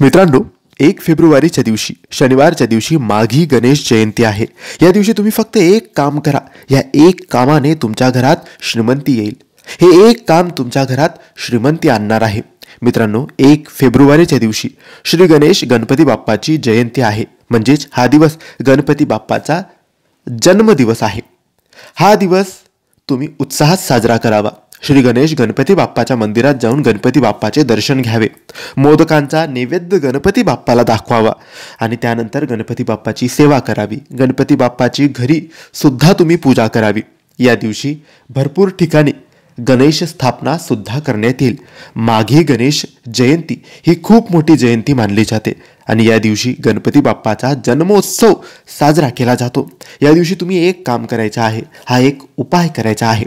मित्रांनो, 1 फेब्रुवारीच्या दिवशी शनिवारच्या दिवशी माघी गणेश जयंती आहे। या दिवशी तुम्ही फक्त एक काम करा, या एक कामाने तुमच्या घरात श्रीमंती येईल। हे एक काम तुमच्या घरात श्रीमंती आणणार आहे। मित्रांनो, 1 फेब्रुवारीच्या दिवशी श्री गणेश गणपती बाप्पाची जयंती आहे, म्हणजेच हा दिवस गणपती बाप्पाचा जन्मदिवस आहे। हा दिवस तुम्ही उत्साहात साजरा करावा। श्री गणेश गणपती बाप्पाच्या मंदिरात जाऊन गणपती बाप्पाचे दर्शन घ्यावे, मोदकांचा नैवेद्य गणपती बाप्पाला दाखवावा आणि त्यानंतर गणपती बाप्पाची सेवा करावी। गणपती बाप्पाची घरी सुद्धा तुम्ही पूजा करावी। या दिवशी भरपूर ठिकाणी गणेश स्थापना सुद्धा करण्यात येईल। माघी गणेश जयंती ही खूप मोठी जयंती मानली जाते आणि या दिवशी गणपती बाप्पाचा जन्मोत्सव साजरा केला जातो। या दिवशी तुम्ही एक काम करायचं आहे, हा एक उपाय करायचा आहे।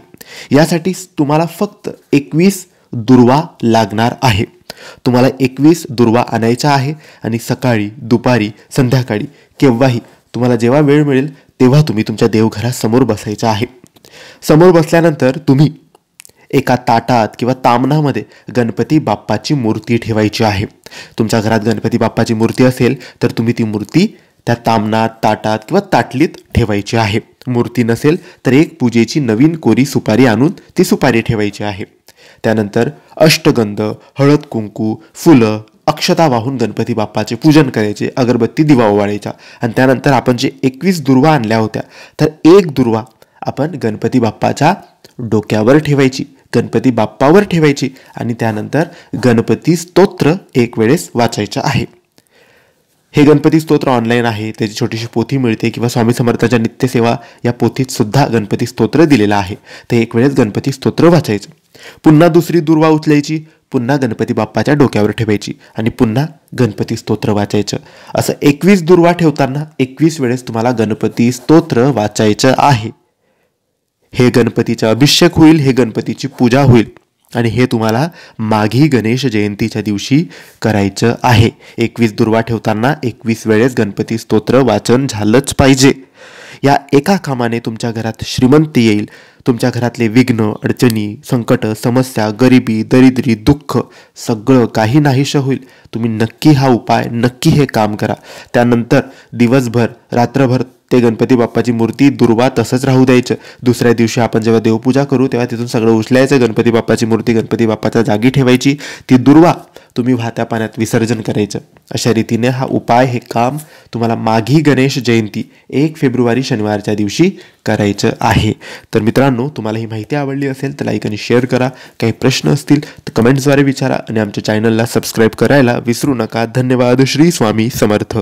यासाठी तुम्हाला फक्त 21 दुर्वा लागणार आहे। तुम्हाला 21 दुर्वा आणायचा आहे आणि सकाळी, दुपारी, संध्याकाळी केव्हाही तुम्हाला जेव्हा वेळ मिळेल तेव्हा तुम्ही तुमच्या देवघरासमोर बसायचं आहे। समोर बसल्यानंतर तुम्ही एका ताटात किंवा तामणामध्ये गणपती बाप्पाची मूर्ती ठेवायची आहे। तुमच्या घरात गणपती बाप्पाची मूर्ती असेल तर तुम्ही ती मूर्ती त्या तामणात, ताटात किंवा ताटलीत ठेवायची आहे। मूर्ती नसेल तर एक पूजेची नवीन कोरी सुपारी आणून ती सुपारी ठेवायची आहे। त्यानंतर अष्टगंध, हळद कुंकू, फुलं, अक्षता वाहून गणपती बाप्पाचे पूजन करायचे, अगरबत्ती, दिवा ओवाळायचा आणि त्यानंतर आपण जे 21 दुर्वा आणल्या होत्या तर एक दुर्वा आपण गणपती बाप्पाच्या डोक्यावर ठेवायची, गणपती बाप्पावर ठेवायची आणि त्यानंतर गणपती स्तोत्र एक वेळेस वाचायचं आहे। हे गणपती स्तोत्र ऑनलाईन आहे, त्याची छोटीशी पोथी मिळते किंवा स्वामी समर्थांच्या नित्यसेवा या पोथीत सुद्धा गणपती स्तोत्र दिलेलं आहे। ते एक वेळेस गणपती स्तोत्र वाचायचं, पुन्हा दुसरी दुर्वा उचलायची, पुन्हा गणपती बाप्पाच्या डोक्यावर ठेवायची आणि पुन्हा गणपती स्तोत्र वाचायचं। असं 21 दुर्वा ठेवताना 21 वेळेस तुम्हाला गणपती स्तोत्र वाचायचं आहे। हे गणपतीचा अभिषेक होईल, हे गणपतीची पूजा होईल आणि हे तुम्हाला माघी गणेश जयंतीच्या दिवशी करायचं आहे। 21 दुर्वा ठेवताना 21 वेळेस गणपती स्तोत्र वाचन झालंच पाहिजे। या एका कामाने तुमच्या घरात श्रीमंती येईल। तुमच्या घरातले विघ्न, अडचणी, संकट, समस्या, गरिबी, दरिद्री, दुःख सगळं काही नाहीसं होईल। तुम्ही नक्की हा उपाय, नक्की हे काम करा। त्यानंतर दिवसभर, रात्रभर ते गणपती बाप्पाची मूर्ती, दुर्वा तसंच राहू द्यायचं। दुसऱ्या दिवशी आपण जेव्हा देवपूजा करू तेव्हा तिथून सगळं उचलायचं, गणपती बाप्पाची मूर्ती गणपती बाप्पाच्या जागी ठेवायची, ती दुर्वा तुम्ही वाहत्या पाण्यात विसर्जन करायचं। अशा रीतीने हा उपाय, हे काम तुम्हाला माघी गणेश जयंती 1 फेब्रुवारी शनिवारच्या दिवशी करायचं आहे। तर मित्रांनो, तुम्हाला ही माहिती आवडली असेल तर लाईक आणि शेअर करा। काही प्रश्न असतील तर कमेंट्सद्वारे विचारा आणि आमच्या चॅनलला सबस्क्राईब करायला विसरू नका। धन्यवाद। श्री स्वामी समर्थ।